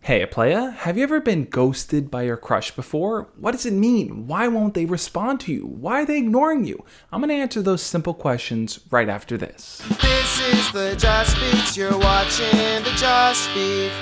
Hey playa, have you ever been ghosted by your crush before? What does it mean? Why won't they respond to you? Why are they ignoring you? I'm gonna answer those simple questions right after this. This is the Just Beef. You're watching the Just Beef.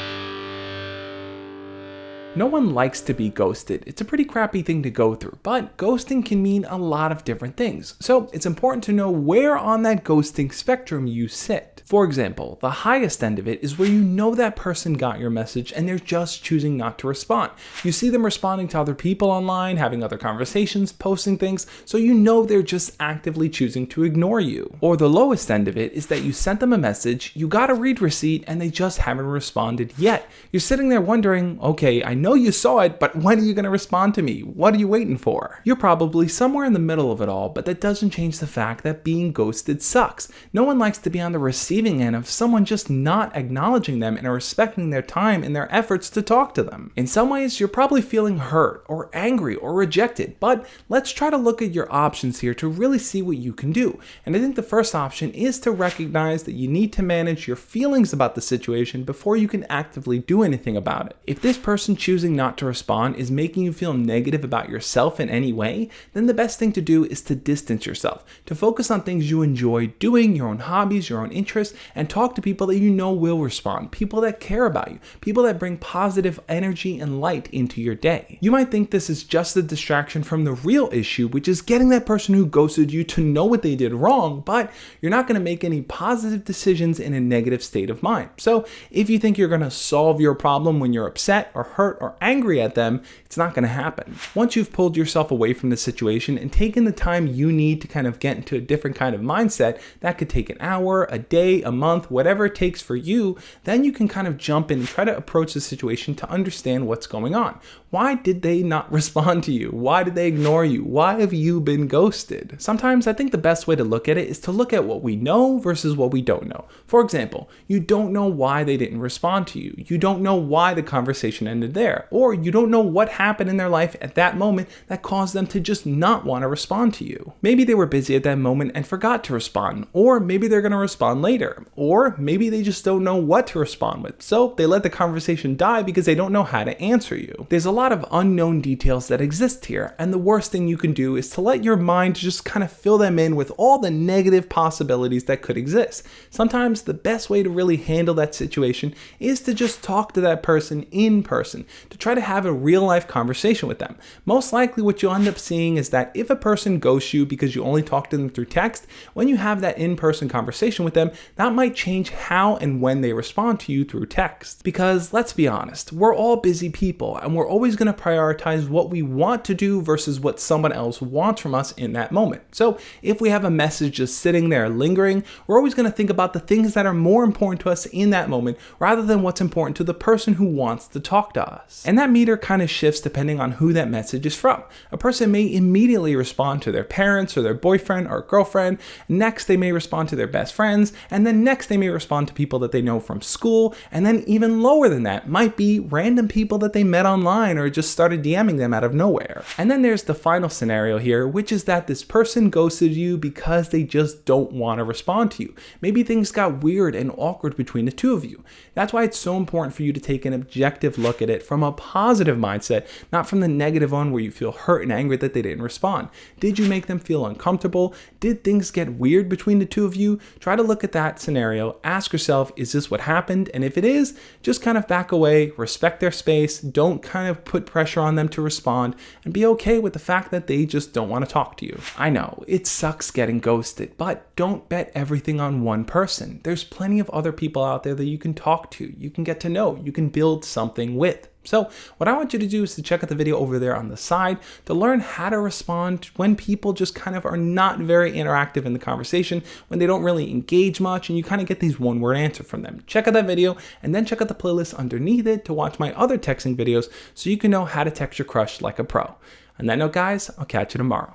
No one likes to be ghosted. It's a pretty crappy thing to go through, but ghosting can mean a lot of different things. So it's important to know where on that ghosting spectrum you sit. For example, the highest end of it is where you know that person got your message and they're just choosing not to respond. You see them responding to other people online, having other conversations, posting things, so you know they're just actively choosing to ignore you. Or the lowest end of it is that you sent them a message, you got a read receipt, and they just haven't responded yet. You're sitting there wondering, okay, I know you saw it, but when are you going to respond to me? What are you waiting for? You're probably somewhere in the middle of it all, but that doesn't change the fact that being ghosted sucks. No one likes to be on the receiving end of someone just not acknowledging them and respecting their time and their efforts to talk to them. In some ways, you're probably feeling hurt or angry or rejected, but let's try to look at your options here to really see what you can do. And I think the first option is to recognize that you need to manage your feelings about the situation before you can actively do anything about it. If this person choosing not to respond is making you feel negative about yourself in any way, then the best thing to do is to distance yourself, to focus on things you enjoy doing, your own hobbies, your own interests, and talk to people that you know will respond, people that care about you, people that bring positive energy and light into your day. You might think this is just a distraction from the real issue, which is getting that person who ghosted you to know what they did wrong, but you're not going to make any positive decisions in a negative state of mind. So if you think you're going to solve your problem when you're upset or hurt or angry at them, it's not going to happen. Once you've pulled yourself away from the situation and taken the time you need to kind of get into a different kind of mindset, that could take an hour, a day, a month, whatever it takes for you, then you can kind of jump in and try to approach the situation to understand what's going on. Why did they not respond to you? Why did they ignore you? Why have you been ghosted? Sometimes I think the best way to look at it is to look at what we know versus what we don't know. For example, you don't know why they didn't respond to you. You don't know why the conversation ended there. Or you don't know what happened in their life at that moment that caused them to just not want to respond to you. Maybe they were busy at that moment and forgot to respond. Or maybe they're going to respond later. Or maybe they just don't know what to respond with. So they let the conversation die because they don't know how to answer you. There's a lot of unknown details that exist here, and the worst thing you can do is to let your mind just kind of fill them in with all the negative possibilities that could exist. Sometimes the best way to really handle that situation is to just talk to that person in person, to try to have a real life conversation with them. Most likely what you'll end up seeing is that if a person ghosts you because you only talk to them through text, when you have that in-person conversation with them, that might change how and when they respond to you through text. Because let's be honest, we're all busy people and we're always going to prioritize what we want to do versus what someone else wants from us in that moment. So if we have a message just sitting there lingering, we're always going to think about the things that are more important to us in that moment rather than what's important to the person who wants to talk to us. And that meter kind of shifts depending on who that message is from. A person may immediately respond to their parents or their boyfriend or girlfriend. Next, they may respond to their best friends. And then next, they may respond to people that they know from school. And then even lower than that might be random people that they met online or just started DMing them out of nowhere. And then there's the final scenario here, which is that this person ghosted you because they just don't want to respond to you. Maybe things got weird and awkward between the two of you. That's why it's so important for you to take an objective look at it from a positive mindset, not from the negative one where you feel hurt and angry that they didn't respond. Did you make them feel uncomfortable? Did things get weird between the two of you? Try to look at that scenario, ask yourself, is this what happened? And if it is, just kind of back away, respect their space, don't kind of put pressure on them to respond, and be okay with the fact that they just don't want to talk to you. I know, it sucks getting ghosted, but don't bet everything on one person. There's plenty of other people out there that you can talk to, you can get to know, you can build something with. So what I want you to do is to check out the video over there on the side to learn how to respond when people just kind of are not very interactive in the conversation, when they don't really engage much and you kind of get these one-word answers from them. Check out that video and then check out the playlist underneath it to watch my other texting videos so you can know how to text your crush like a pro. On that note, guys, I'll catch you tomorrow.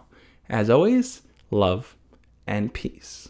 As always, love and peace.